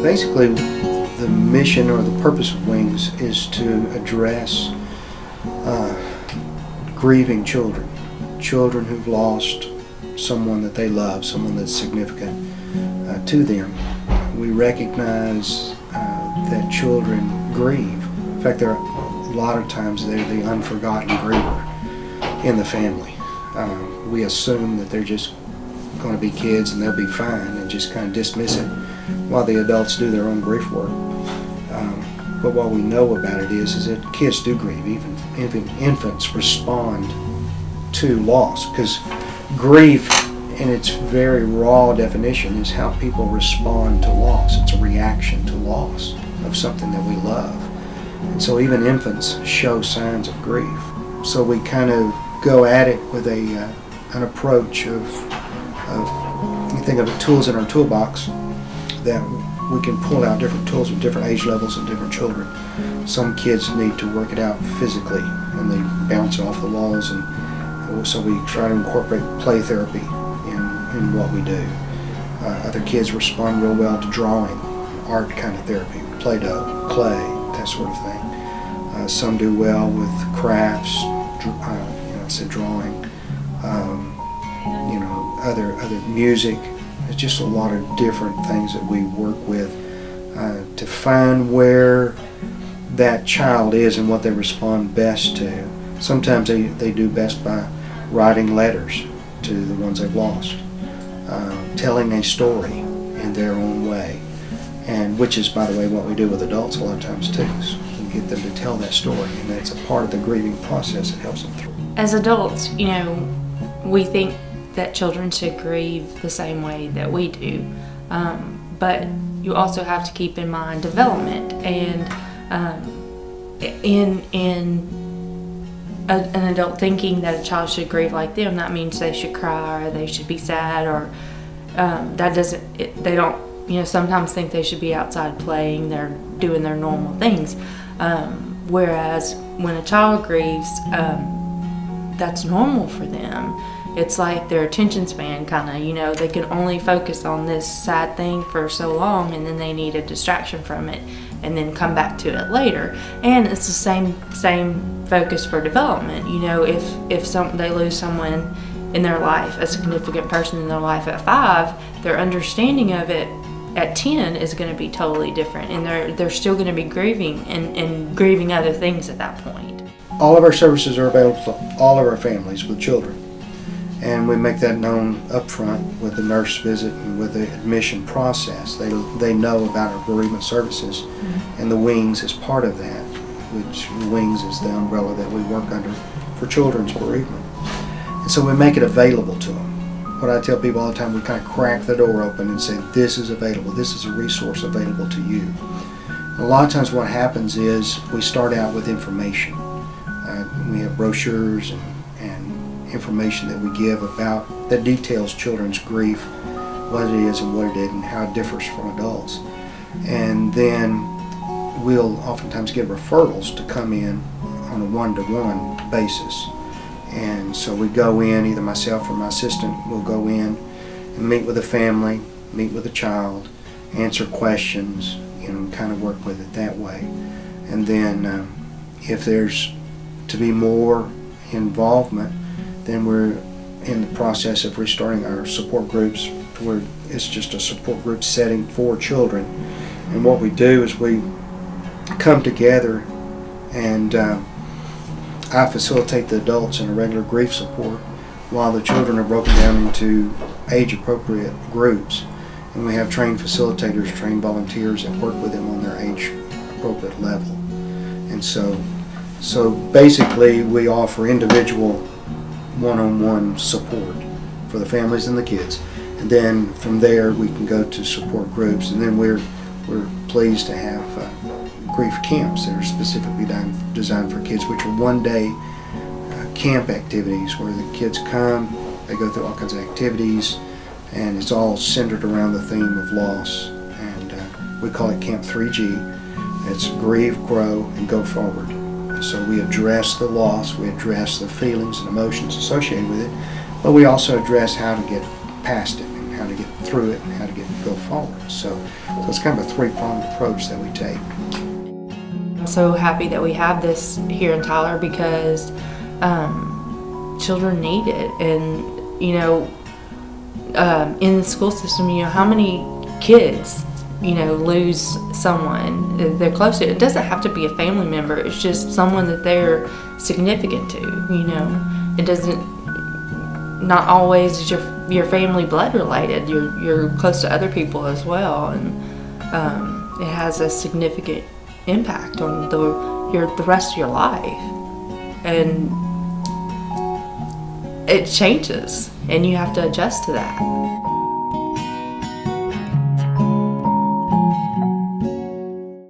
Basically, the mission or the purpose of Wings is to address grieving children, children who've lost someone that they love, someone that's significant to them. We recognize that children grieve. In fact, there are a lot of times they're the unforgotten griever in the family. We assume that they're just going to be kids and they'll be fine and just kind of dismiss it while the adults do their own grief work. But what we know about it is that kids do grieve. Even infants respond to loss, because grief in its very raw definition is how people respond to loss. It's a reaction to loss of something that we love. And so even infants show signs of grief. So we kind of go at it with an approach of you think of the tools in our toolbox, that we can pull out different tools with different age levels and different children. Some kids need to work it out physically and they bounce off the walls, and so we try to incorporate play therapy in what we do. Other kids respond real well to drawing, art kind of therapy, Play-Doh, clay, that sort of thing. Some do well with crafts, drawing, other music. There's just a lot of different things that we work with to find where that child is and what they respond best to. Sometimes they do best by writing letters to the ones they've lost, telling a story in their own way, and which is, by the way, what we do with adults a lot of times too. So we get them to tell that story, and that's a part of the grieving process that helps them through. As adults, we think that children should grieve the same way that we do, but you also have to keep in mind development, and in an adult thinking that a child should grieve like them, that means they should cry or they should be sad, or they don't sometimes think they should be outside playing, they're doing their normal things, whereas when a child grieves, that's normal for them. It's like their attention span kind of, they can only focus on this sad thing for so long, and then they need a distraction from it and then come back to it later. And it's the same focus for development. If they lose someone in their life, a significant person in their life at 5, their understanding of it at 10 is going to be totally different, and they're still going to be grieving and grieving other things at that point. All of our services are available to all of our families with children, and we make that known up front with the nurse visit and with the admission process. They know about our bereavement services, and the Wings is part of that, which Wings is the umbrella that we work under for children's bereavement. And so we make it available to them. What I tell people all the time, we kind of crack the door open and say, this is available, this is a resource available to you. And a lot of times what happens is we start out with information. We have brochures and information that we give about that details children's grief, what it is and what it is and how it differs from adults. And then we'll oftentimes get referrals to come in on a one-to-one basis. And so we go in, either myself or my assistant will go in and meet with a family, meet with a child, answer questions, kind of work with it that way. And then if there's to be more involvement, then we're in the process of restarting our support groups to where it's just a support group setting for children. And what we do is we come together, and I facilitate the adults in a regular grief support while the children are broken down into age-appropriate groups. And we have trained facilitators, trained volunteers that work with them on their age-appropriate level. And so basically we offer individual one-on-one support for the families and the kids. And then from there we can go to support groups, and then we're pleased to have grief camps that are specifically designed for kids, which are one-day camp activities where the kids come, they go through all kinds of activities, and it's all centered around the theme of loss. And we call it Camp 3G. It's Grieve, Grow, and Go Forward. So we address the loss, we address the feelings and emotions associated with it, but we also address how to get past it and how to get through it and how to go forward. So it's kind of a three-pronged approach that we take. I'm so happy that we have this here in Tyler because children need it. And in the school system, how many kids lose someone they're close to. It doesn't have to be a family member. It's just someone that they're significant to. It doesn't. Not always is your family blood related. You're close to other people as well, and it has a significant impact on the rest of your life, and it changes, and you have to adjust to that.